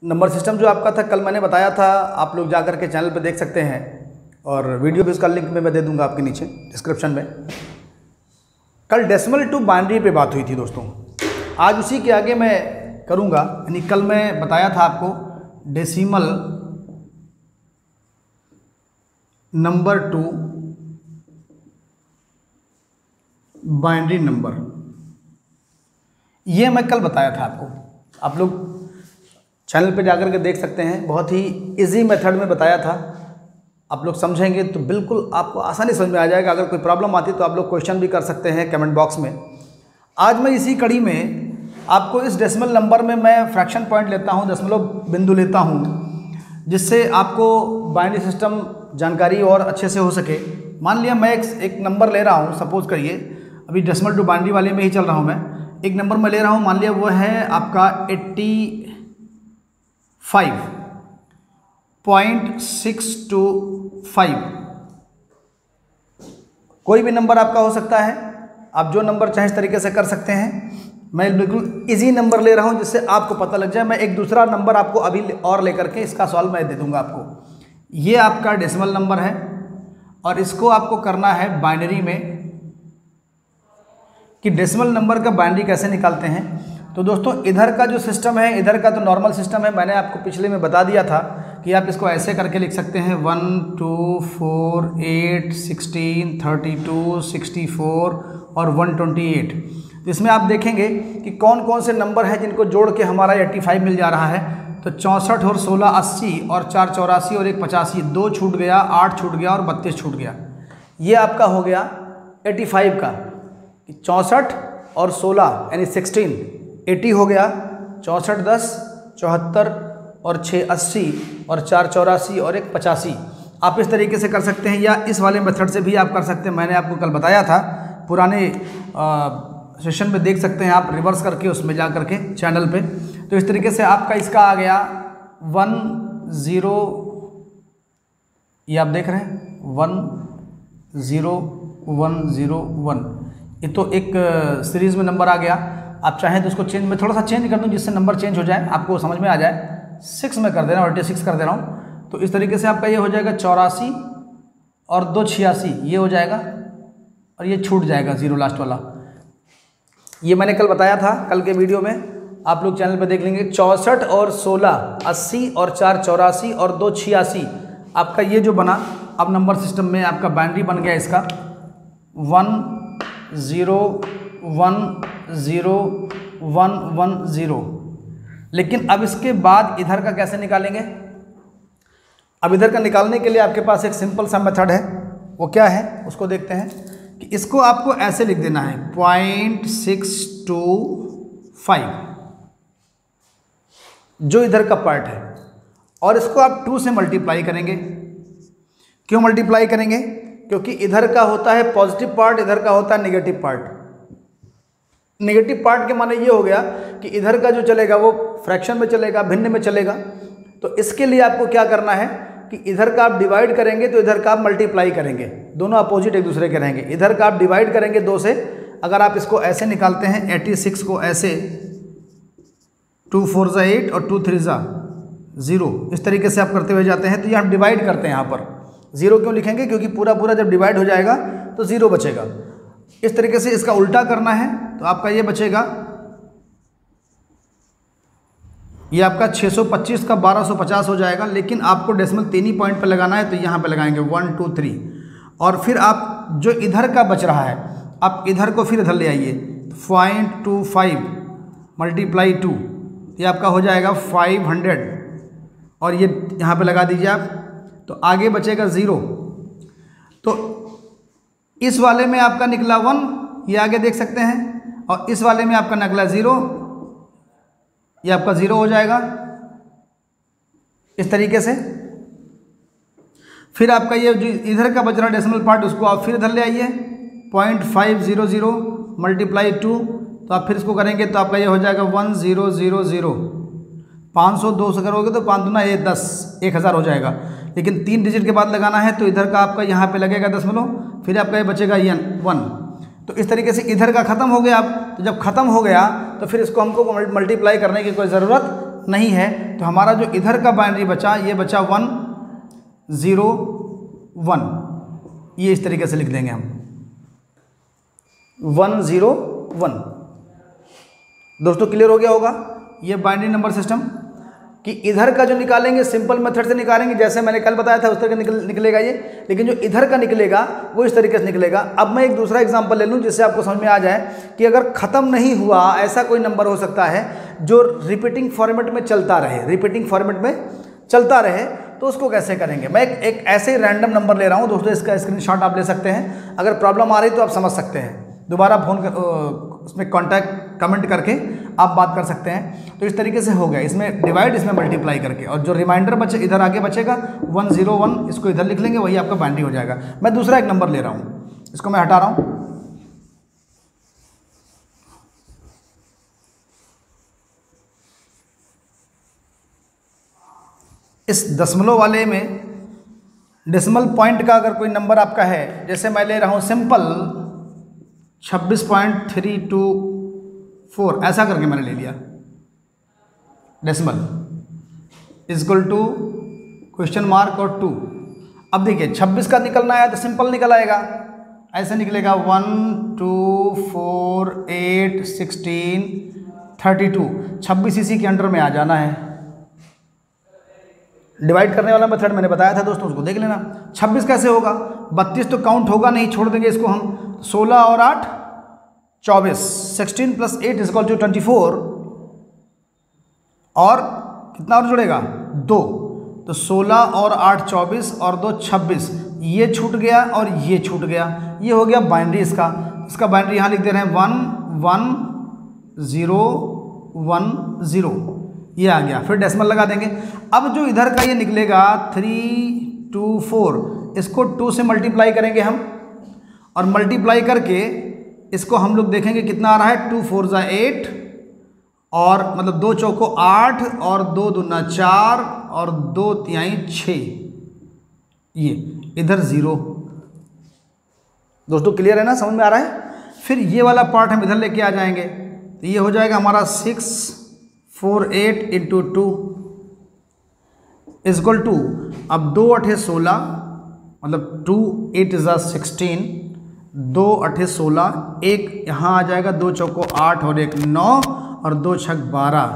Number system जो आपका था कल मैंने बताया था, आप लोग जाकर के चैनल पे देख सकते हैं और वीडियो भी उसका लिंक मैं दे दूंगा आपके नीचे डिस्क्रिप्शन में। कल डेसिमल टू बाइनरी पे बात हुई थी दोस्तों, आज उसी के आगे मैं करूंगा। यानी कल मैं बताया था आपको decimal number two binary number, ये मैं कल बताया था आपको। आप लोग चैनल पे जाकर के देख सकते हैं, बहुत ही इजी मेथड में बताया था। आप लोग समझेंगे तो बिल्कुल आपको आसानी समझ में आ जाएगा। अगर कोई प्रॉब्लम आती तो आप लोग क्वेश्चन भी कर सकते हैं कमेंट बॉक्स में। आज मैं इसी कड़ी में आपको इस डेसिमल नंबर में मैं फ्रैक्शन पॉइंट लेता हूँ, दशमलव बिंदु लेता हूँ, जिससे आपको बाइनरी सिस्टम जानकारी और अच्छे से हो सके। मान लिया मैं एक नंबर ले रहा हूँ, सपोज करिए अभी डेसिमल टू बाइनरी वाले में ही चल रहा हूँ मैं। एक नंबर मैं ले रहा हूँ, मान लिया वो है आपका 85.625। कोई भी नंबर आपका हो सकता है, आप जो नंबर चाहें इस तरीके से कर सकते हैं। मैं बिल्कुल इजी नंबर ले रहा हूं जिससे आपको पता लग जाए। मैं एक दूसरा नंबर आपको अभी और लेकर के इसका सॉल्व मैं दे दूंगा आपको। ये आपका डेसिमल नंबर है और इसको आपको करना है बाइनरी में, कि डेसिमल नंबर का बाइनरी कैसे निकालते हैं। तो दोस्तों इधर का जो सिस्टम है, इधर का तो नॉर्मल सिस्टम है, मैंने आपको पिछले में बता दिया था कि आप इसको ऐसे करके लिख सकते हैं 1 2 4 8 16 32 64 और 128। तो इसमें आप देखेंगे कि कौन कौन से नंबर हैं जिनको जोड़ के हमारा 85 मिल जा रहा है। तो 64 और 16 80 और 4 84 और 1 85, 2 छूट गया, 8 छूट गया और 32 छूट गया। ये आपका हो गया 85 का, 64 और 16 यानी 16 80 हो गया, 64 10 74 और 6 80 और 4 84 और 1 85। आप इस तरीके से कर सकते हैं या इस वाले मेथड से भी आप कर सकते हैं। मैंने आपको कल बताया था, पुराने सेशन में देख सकते हैं आप, रिवर्स करके उसमें जा करके चैनल पे। तो इस तरीके से आपका इसका आ गया 10, ये आप देख रहे हैं 10101। ये तो एक सीरीज़ में नंबर आ गया। आप चाहें तो उसको चेंज, मैं थोड़ा सा चेंज कर दूं जिससे नंबर चेंज हो जाए, आपको समझ में आ जाए। 6 में कर दे रहा हूँ, 86 कर दे रहा हूँ। तो इस तरीके से आपका ये हो जाएगा 84 और 2 86, ये हो जाएगा और ये छूट जाएगा 0 लास्ट वाला। ये मैंने कल बताया था, कल के वीडियो में आप लोग चैनल पे देख लेंगे। 64 और 16 80 और 4 84 और 2 86, आपका ये जो बना अब नंबर सिस्टम में आपका बाइनरी बन गया इसका 10101110। लेकिन अब इसके बाद इधर का कैसे निकालेंगे? अब इधर का निकालने के लिए आपके पास एक सिंपल सा मेथड है। वो क्या है उसको देखते हैं। कि इसको आपको ऐसे लिख देना है 0.625, जो इधर का पार्ट है, और इसको आप 2 से मल्टीप्लाई करेंगे। क्यों मल्टीप्लाई करेंगे? क्योंकि इधर का होता है पॉजिटिव पार्ट, इधर का होता है नेगेटिव पार्ट। नेगेटिव पार्ट के माने ये हो गया कि इधर का जो चलेगा वो फ्रैक्शन में चलेगा, भिन्न में चलेगा। तो इसके लिए आपको क्या करना है कि इधर का आप डिवाइड करेंगे तो इधर का आप मल्टीप्लाई करेंगे, दोनों अपोजिट एक दूसरे के रहेंगे। इधर का आप डिवाइड करेंगे 2 से। अगर आप इसको ऐसे निकालते हैं 86 को ऐसे 2 4 8 और 2 3 0, इस तरीके से आप करते हुए जाते हैं। तो ये आप डिवाइड करते हैं, यहाँ पर 0 क्यों लिखेंगे? क्योंकि पूरा पूरा जब डिवाइड हो जाएगा तो 0 बचेगा। इस तरीके से इसका उल्टा करना है तो आपका ये बचेगा, ये आपका 625 का 1250 हो जाएगा। लेकिन आपको डेसिमल 3 ही पॉइंट पर लगाना है, तो यहाँ पे लगाएंगे 1 2 3। और फिर आप जो इधर का बच रहा है, आप इधर को फिर इधर ले आइए 0.25 मल्टीप्लाई 2, ये आपका हो जाएगा 500 और ये यहाँ पे लगा दीजिए आप। तो आगे बचेगा 0। तो इस वाले में आपका निकला 1, ये आगे देख सकते हैं, और इस वाले में आपका निकला 0, ये आपका 0 हो जाएगा इस तरीके से। फिर आपका ये जो इधर का बच रहा डेसिमल पार्ट, उसको आप फिर इधर ले आइए 0.500 मल्टीप्लाई 2, तो आप फिर इसको करेंगे तो आपका ये हो जाएगा 1000। 500 2 से करोगे तो 5 दूना 10, 1000 हो जाएगा। लेकिन 3 डिजिट के बाद लगाना है, तो इधर का आपका यहाँ पे लगेगा दशमलव, फिर आपका ये बचेगा 1। तो इस तरीके से इधर का ख़त्म हो गया। अब तो जब ख़त्म हो गया तो फिर इसको हमको मल्टीप्लाई करने की कोई ज़रूरत नहीं है, तो हमारा जो इधर का बाइनरी बचा ये बचा 1 0 1। ये इस तरीके से लिख देंगे हम 1 0 1। दोस्तों क्लियर हो गया होगा ये बाइनरी नंबर सिस्टम कि इधर का जो निकालेंगे सिंपल मेथड से निकालेंगे, जैसे मैंने कल बताया था उस तरह निकलेगा ये, लेकिन जो इधर का निकलेगा वो इस तरीके से निकलेगा। अब मैं एक दूसरा एग्जांपल ले लूँ जिससे आपको समझ में आ जाए कि अगर ख़त्म नहीं हुआ ऐसा कोई नंबर हो सकता है जो रिपीटिंग फॉर्मेट में चलता रहे, रिपीटिंग फॉर्मेट में चलता रहे, तो उसको कैसे करेंगे। मैं एक ऐसे ही रैंडम नंबर ले रहा हूँ दोस्तों, इसका स्क्रीनशॉट आप ले सकते हैं। अगर प्रॉब्लम आ रही तो आप समझ सकते हैं, दोबारा फ़ोन उसमें कॉन्टैक्ट कमेंट करके आप बात कर सकते हैं। तो इस तरीके से हो गया, इसमें डिवाइड इसमें मल्टीप्लाई करके, और जो रिमाइंडर बचे इधर आगे बचेगा 1 0 1, इसको इधर लिख लेंगे, वही आपका बाइनरी हो जाएगा। मैं दूसरा एक नंबर ले रहा हूँ, इसको मैं हटा रहा हूँ। इस दशमलव वाले में डेसिमल पॉइंट का अगर कोई नंबर आपका है, जैसे मैं ले रहा हूँ सिंपल 26.324, ऐसा करके मैंने ले लिया, decimal equal to question mark और 2। अब देखिए 26 का निकलना है तो सिंपल निकल आएगा, ऐसे निकलेगा 1 2 4 8 16 32। 26 इसी के अंडर में आ जाना है। डिवाइड करने वाला मेथड मैंने बताया था दोस्तों, उसको देख लेना। 26 कैसे होगा, 32 तो काउंट होगा नहीं, छोड़ देंगे इसको हम। 16 और 8 24, 16 + 8 = 24, और कितना और जुड़ेगा 2, तो 16 और 8 24 और 2 26, ये छूट गया और ये छूट गया, ये हो गया बाइनरी इसका बाइनरी यहाँ लिख दे रहे हैं 1 1 0 1 0, ये आ गया। फिर डेसिमल लगा देंगे। अब जो इधर का ये निकलेगा 3 2 4, इसको 2 से मल्टीप्लाई करेंगे हम, और मल्टीप्लाई करके इसको हम लोग देखेंगे कितना आ रहा है। 2 4 = 8, और मतलब 2 चौको 8 और 2 दूना 4 और 2 तिहाई 6, ये इधर 0। दोस्तों क्लियर है ना, समझ में आ रहा है। फिर ये वाला पार्ट हम इधर लेके आ जाएंगे, तो ये हो जाएगा हमारा 648 × 2 = अब 2 8 16, मतलब 2 8 = 16, 2 8 16, एक यहाँ आ जाएगा, 2 चौको 8 और 1 9 और 2 6 12।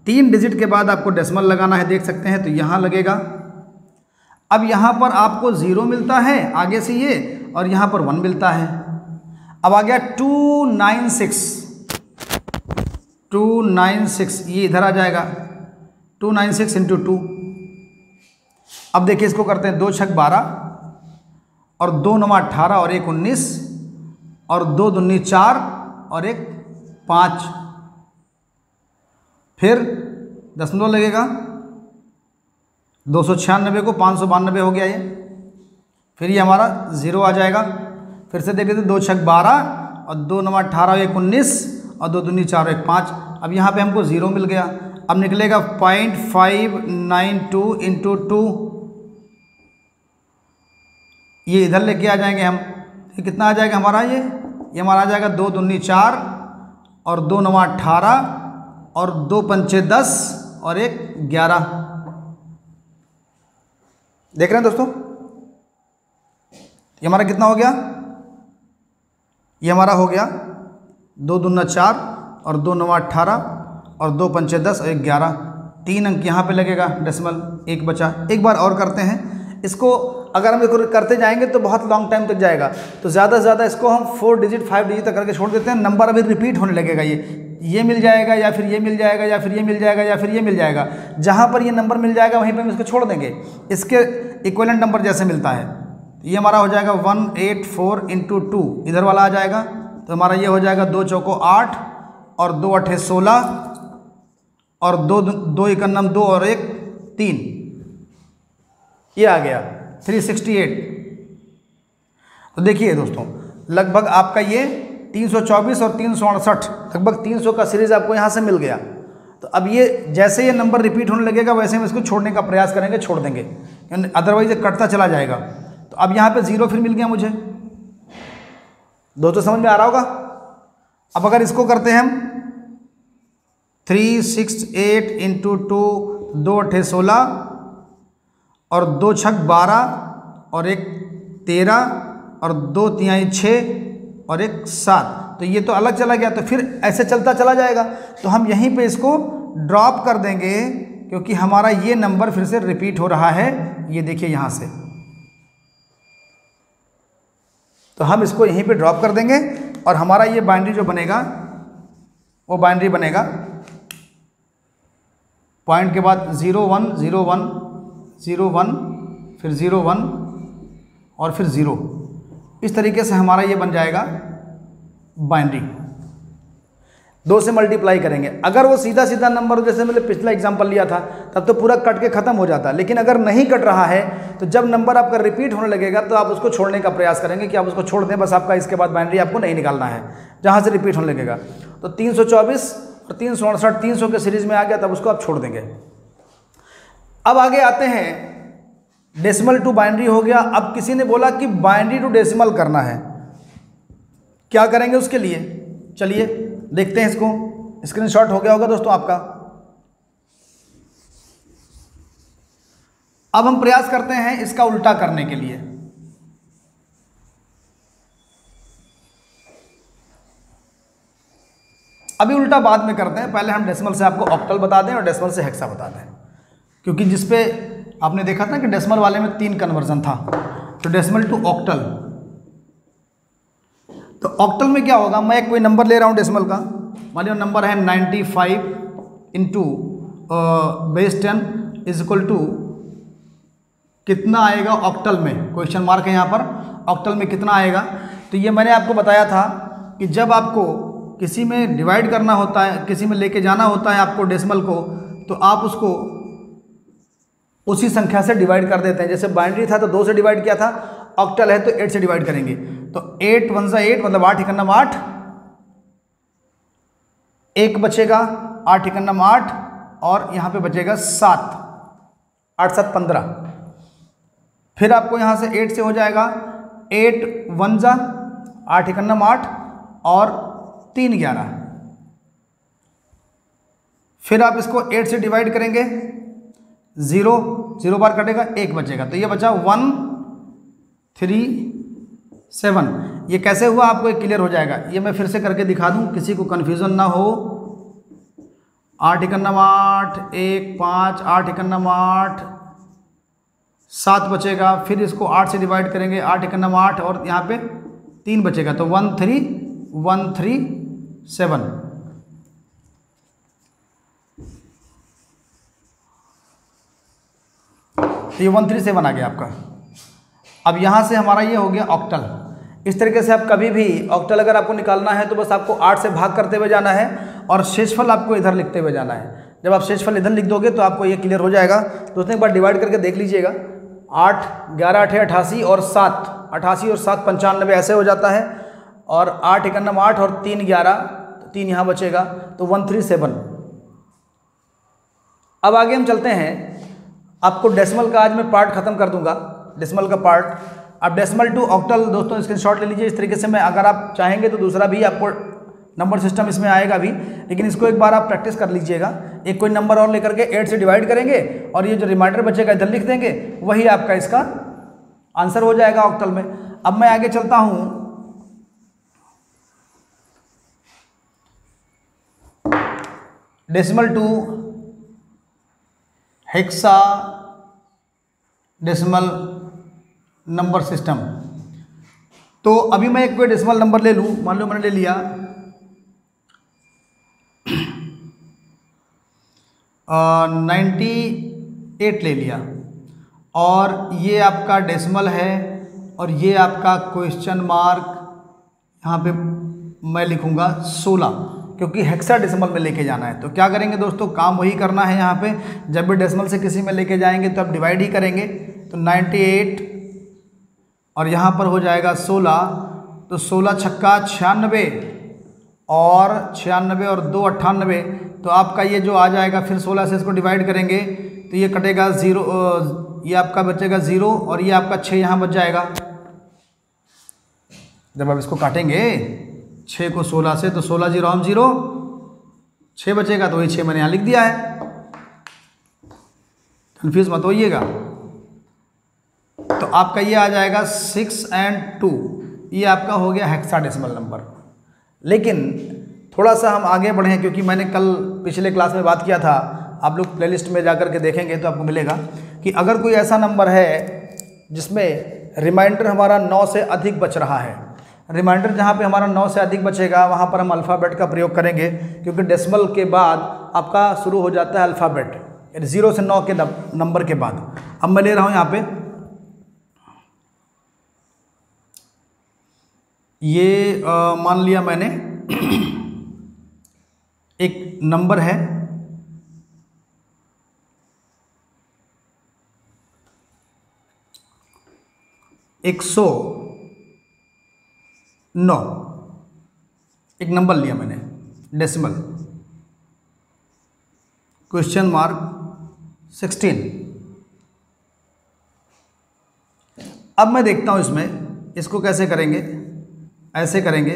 3 डिजिट के बाद आपको डेसिमल लगाना है, देख सकते हैं, तो यहाँ लगेगा। अब यहाँ पर आपको 0 मिलता है आगे से ये, और यहाँ पर 1 मिलता है। अब आ गया 296, ये इधर आ जाएगा 296 × 2। अब देखिए इसको करते हैं, 2 6 12 और 2 9 18 और 1 19 और 2 दूनी 4 और 1 5। फिर दशमलव लगेगा, 296 को 592 हो गया ये। फिर ये हमारा 0 आ जाएगा। फिर से देख लेते, 2 6 12 और 2 9 18 और 1 19 और 2 दूनी 4 और 1 5। अब यहाँ पे हमको 0 मिल गया। अब निकलेगा 0.592 × 2, ये इधर लेके आ जाएंगे हम। ये कितना आ जाएगा हमारा, ये हमारा आ जाएगा 2 दूनी 4 और 2 9 18 और 2 पंचे 10 और 1 11। देख रहे हैं दोस्तों, ये हमारा कितना हो गया, ये हमारा हो गया 2 दूना 4 और 2 9 18 और 2 पंचे 10 और 1 11। 3 अंक यहाँ पे लगेगा, डेसिमल 1 बचा। एक बार और करते हैं इसको। अगर हम इसको करते जाएंगे तो बहुत लॉन्ग टाइम तक जाएगा, तो ज़्यादा से ज़्यादा इसको हम 4 डिजिट 5 डिजिट तक करके छोड़ देते हैं। नंबर अभी रिपीट होने लगेगा, ये मिल जाएगा, या फिर ये मिल जाएगा, या फिर ये मिल जाएगा, या फिर ये मिल जाएगा। जहाँ पर ये नंबर मिल जाएगा वहीं पर हम इसको छोड़ देंगे, इसके इक्विवेलेंट नंबर जैसे मिलता है। ये हमारा हो जाएगा 184 × 2, इधर वाला आ जाएगा, तो हमारा ये हो जाएगा 2 चौको 8 और 2 8 16 और 2 1 2 और 1 3, ये आ गया 368। तो देखिए दोस्तों, लगभग आपका ये 324 और 368, लगभग 300 का सीरीज आपको यहाँ से मिल गया। तो अब ये जैसे ये नंबर रिपीट होने लगेगा वैसे हम इसको छोड़ने का प्रयास करेंगे, छोड़ देंगे, अदरवाइज ये कटता चला जाएगा। तो अब यहाँ पे 0 फिर मिल गया मुझे। दोस्तों समझ में आ रहा होगा। अब अगर इसको करते हैं हम 3 6 8 इंटू 2, 2 8 16 और 2 छक 12 और 1 13 और 2 तिहाई 6 और 1 7। तो ये तो अलग चला गया, तो फिर ऐसे चलता चला जाएगा। तो हम यहीं पे इसको ड्रॉप कर देंगे क्योंकि हमारा ये नंबर फिर से रिपीट हो रहा है। ये देखिए यहाँ से, तो हम इसको यहीं पे ड्रॉप कर देंगे और हमारा ये बाइनरी जो बनेगा वो बाइनरी बनेगा पॉइंट के बाद 0 1 0 1 0 1 फिर 0 1 और फिर 0। इस तरीके से हमारा ये बन जाएगा बाइनरी। 2 से मल्टीप्लाई करेंगे। अगर वो सीधा सीधा नंबर, जैसे मैंने पिछला एग्जांपल लिया था, तब तो पूरा कट के ख़त्म हो जाता। लेकिन अगर नहीं कट रहा है तो जब नंबर आपका रिपीट होने लगेगा तो आप उसको छोड़ने का प्रयास करेंगे कि आप उसको छोड़ दें, बस आपका इसके बाद बाइनरी आपको नहीं निकालना है जहाँ से रिपीट होने लगेगा। तो 324 और 368 300 के सीरीज़ में आ गया, तब उसको आप छोड़ देंगे। अब आगे आते हैं, डेसिमल टू बाइनरी हो गया। अब किसी ने बोला कि बाइनरी टू डेसिमल करना है, क्या करेंगे उसके लिए? चलिए देखते हैं इसको। स्क्रीनशॉट हो गया होगा दोस्तों आपका। अब हम प्रयास करते हैं इसका उल्टा करने के लिए। अभी उल्टा बाद में करते हैं, पहले हम डेसिमल से आपको ऑक्टल बता दें और डेसिमल से हेक्सा बता दें, क्योंकि जिसपे आपने देखा था कि डेसिमल वाले में 3 कन्वर्जन था। तो डेसिमल टू ऑक्टल, तो ऑक्टल में क्या होगा? मैं कोई नंबर ले रहा हूँ डेसिमल का, मान लो नंबर है 95 into base 10 is equal to कितना आएगा ऑक्टल में? क्वेश्चन मार्क है यहाँ पर, ऑक्टल में कितना आएगा? तो ये मैंने आपको बताया था कि जब आपको किसी में डिवाइड करना होता है, किसी में लेके जाना होता है आपको डेसिमल को, तो आप उसको उसी संख्या से डिवाइड कर देते हैं। जैसे बाइनरी था तो 2 से डिवाइड किया था, ऑक्टल है तो 8 से डिवाइड करेंगे। तो 8 1 8 मतलब 8 एकन्नम 8, 1 बचेगा, 8 एकन्नम 8 और यहाँ पे बचेगा 7, 8 7 15। फिर आपको यहाँ से 8 से हो जाएगा 8 1 जा 8 एकन्नम 8 और 3 11। फिर आप इसको 8 से डिवाइड करेंगे, 0 0 बार कटेगा, 1 बचेगा। तो ये बचा 1 3 7। ये कैसे हुआ आपको एक क्लियर हो जाएगा। ये मैं फिर से करके दिखा दूं, किसी को कन्फ्यूज़न ना हो। 8 एकन्नम 8 1 5 8 एकन्नम 8 7 बचेगा। फिर इसको 8 से डिवाइड करेंगे, 8 एकन्नम 8 और यहाँ पे 3 बचेगा। तो 1 3 1 3 7। तो ये 137 आ गया आपका। अब यहाँ से हमारा ये हो गया ऑक्टल। इस तरीके से आप कभी भी ऑक्टल अगर आपको निकालना है तो बस आपको 8 से भाग करते हुए जाना है और शेषफल आपको इधर लिखते हुए जाना है। जब आप शेषफल इधर लिख दोगे तो आपको ये क्लियर हो जाएगा। दोस्तों एक बार डिवाइड करके देख लीजिएगा, 8 11 8 88 और 7 88 और 7 95 ऐसे हो जाता है। और 8 एकन्नम 8 और 3 11, 3 यहाँ बचेगा तो 137। अब आगे हम चलते हैं। आपको डेसिमल का आज मैं पार्ट खत्म कर दूंगा, डेसिमल का पार्ट। अब डेसिमल टू ऑक्टल दोस्तों स्क्रीनशॉट ले लीजिए। इस तरीके से मैं, अगर आप चाहेंगे तो दूसरा भी आपको नंबर सिस्टम इसमें आएगा भी, लेकिन इसको एक बार आप प्रैक्टिस कर लीजिएगा। एक कोई नंबर और लेकर के 8 से डिवाइड करेंगे और ये जो रिमाइंडर बचेगा इधर लिख देंगे, वही आपका इसका आंसर हो जाएगा ऑक्टल में। अब मैं आगे चलता हूँ। Decimal to hexadecimal number system. तो अभी मैं एक कोई डेसिमल नंबर ले लूँ, मान लो मैंने ले लिया 98 ले लिया और ये आपका डेसिमल है और ये आपका क्वेश्चन मार्क, यहाँ पे मैं लिखूँगा 16 क्योंकि हेक्साडेसिमल में लेके जाना है। तो क्या करेंगे दोस्तों, काम वही करना है। यहाँ पे जब भी डेसिमल से किसी में लेके जाएंगे तो आप डिवाइड ही करेंगे। तो 98 और यहाँ पर हो जाएगा 16, तो 16 छक्का 96 और 96 और 2 98। तो आपका ये जो आ जाएगा, फिर 16 से इसको डिवाइड करेंगे तो ये कटेगा 0, ये आपका बचेगा 0 और ये आपका 6 यहाँ बच जाएगा। जब आप इसको काटेंगे 6 को 16 से तो 16 0 हम 0, 6 बचेगा तो वही 6 मैंने यहाँ लिख दिया है, कन्फ्यूज मत होइएगा। तो आपका ये आ जाएगा 6 and 2, ये आपका हो गया हेक्साडेसिमल नंबर। लेकिन थोड़ा सा हम आगे बढ़ें, क्योंकि मैंने कल पिछले क्लास में बात किया था, आप लोग प्लेलिस्ट में जाकर के देखेंगे तो आपको मिलेगा कि अगर कोई ऐसा नंबर है जिसमें रिमाइंडर हमारा 9 से अधिक बच रहा है, रिमाइंडर जहाँ पे हमारा 9 से अधिक बचेगा वहाँ पर हम अल्फ़ाबेट का प्रयोग करेंगे, क्योंकि डेसिमल के बाद आपका शुरू हो जाता है अल्फ़ाबेट 0 से 9 के नंबर के बाद। अब मैं ले रहा हूँ यहाँ पे ये मान लिया मैंने एक नंबर है 109, एक नंबर लिया मैंने डेसिमल, क्वेश्चन मार्क 16। अब मैं देखता हूँ इसमें इसको कैसे करेंगे, ऐसे करेंगे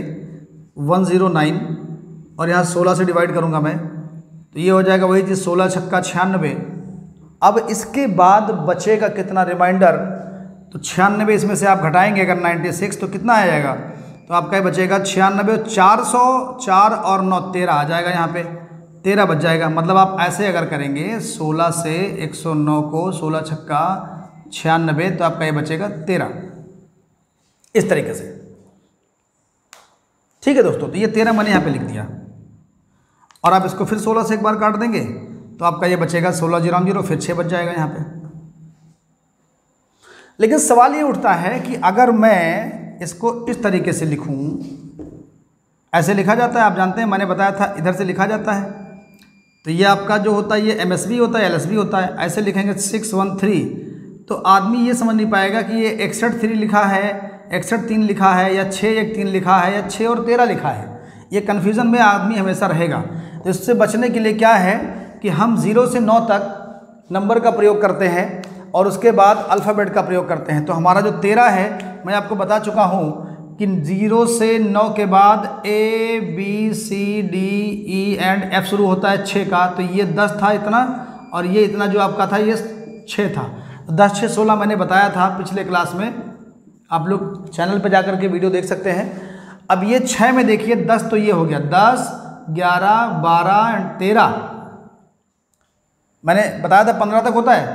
109 और यहाँ 16 से डिवाइड करूँगा मैं, तो ये हो जाएगा वही चीज़ 16 छक्का 96। अब इसके बाद बचेगा कितना रिमाइंडर, तो 96 इसमें से आप घटाएंगे अगर 96 तो कितना आ जाएगा, तो आपका ये बचेगा 96, 404 और 9 13 आ जाएगा, यहाँ पे 13 बच जाएगा। मतलब आप ऐसे अगर करेंगे 16 से 109 को 16 छक्का 96 तो आपका ये बचेगा 13, इस तरीके से। ठीक है दोस्तों, तो ये 13 मैंने यहाँ पे लिख दिया और आप इसको फिर 16 से एक बार काट देंगे तो आपका ये बचेगा 16 0 0, फिर 6 बच जाएगा यहाँ पे। लेकिन सवाल ये उठता है कि अगर मैं इसको इस तरीके से लिखूं, ऐसे लिखा जाता है, आप जानते हैं मैंने बताया था इधर से लिखा जाता है, तो ये आपका जो होता है ये MSB होता है, LSB होता है। ऐसे लिखेंगे 613 तो आदमी ये समझ नहीं पाएगा कि ये 61 लिखा है, 61 लिखा है, या 613 लिखा है, या 6 और 13 लिखा है। ये कन्फ्यूज़न में आदमी हमेशा रहेगा। तो इससे बचने के लिए क्या है कि हम 0 से 9 तक नंबर का प्रयोग करते हैं और उसके बाद अल्फ़ाबेट का प्रयोग करते हैं। तो हमारा जो 13 है, मैं आपको बता चुका हूँ कि 0 से 9 के बाद A B C D E and F शुरू होता है 6 का, तो ये 10 था इतना, और ये इतना जो आपका था ये 6 था। 10 6 16 मैंने बताया था पिछले क्लास में, आप लोग चैनल पर जाकर के वीडियो देख सकते हैं। अब ये 6 में देखिए 10 तो ये हो गया 10 11 12 एंड 13, मैंने बताया था 15 तक होता है,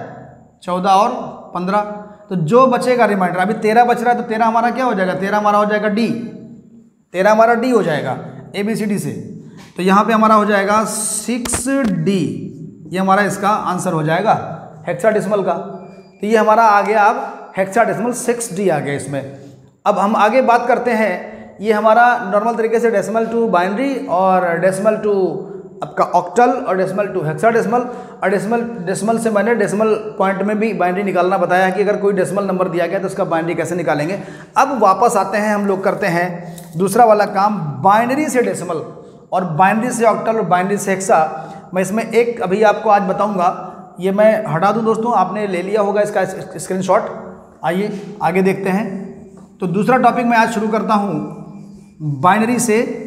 14 और 15, तो जो बचेगा रिमाइंडर, अभी 13 बच रहा है तो 13 हमारा क्या हो जाएगा, 13 हमारा हो जाएगा D, 13 हमारा D हो जाएगा ABCD से। तो यहाँ पे हमारा हो जाएगा 6D, ये हमारा इसका आंसर हो जाएगा हेक्साडेसिमल का। तो ये हमारा आ गया अब हेक्साडेसिमल 6D आ गया इसमें। अब हम आगे बात करते हैं, ये हमारा नॉर्मल तरीके से डेसिमल टू बाइनरी और डेसिमल टू आपका ऑक्टल और डेसिमल टू हेक्साडेसिमल, और डेसिमल से मैंने डेसिमल पॉइंट में भी बाइनरी निकालना बताया कि अगर कोई डेसिमल नंबर दिया गया तो उसका बाइनरी कैसे निकालेंगे। अब वापस आते हैं, हम लोग करते हैं दूसरा वाला काम, बाइनरी से डेसिमल और बाइनरी से ऑक्टल और बाइनरी से हेक्सा। मैं इसमें एक अभी आपको आज बताऊंगा, ये मैं हटा दूं दोस्तों, आपने ले लिया होगा इसका स्क्रीनशॉट। आइए आगे देखते हैं। तो दूसरा टॉपिक मैं आज शुरू करता हूँ बाइनरी से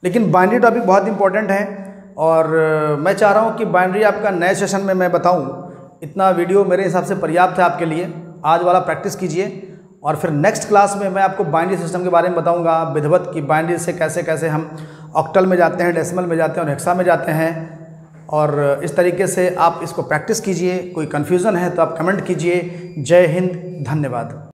लेकिन बाइनरी टॉपिक बहुत इंपॉर्टेंट है और मैं चाह रहा हूँ कि बाइनरी आपका नए सेशन में मैं बताऊँ। इतना वीडियो मेरे हिसाब से पर्याप्त है आपके लिए, आज वाला प्रैक्टिस कीजिए और फिर नेक्स्ट क्लास में मैं आपको बाइनरी सिस्टम के बारे में बताऊँगा, विधिवत की बाइनरी से कैसे कैसे हम ऑक्टल में जाते हैं, डेसिमल में जाते हैं और हेक्सा में जाते हैं। और इस तरीके से आप इसको प्रैक्टिस कीजिए। कोई कन्फ्यूज़न है तो आप कमेंट कीजिए। जय हिंद, धन्यवाद।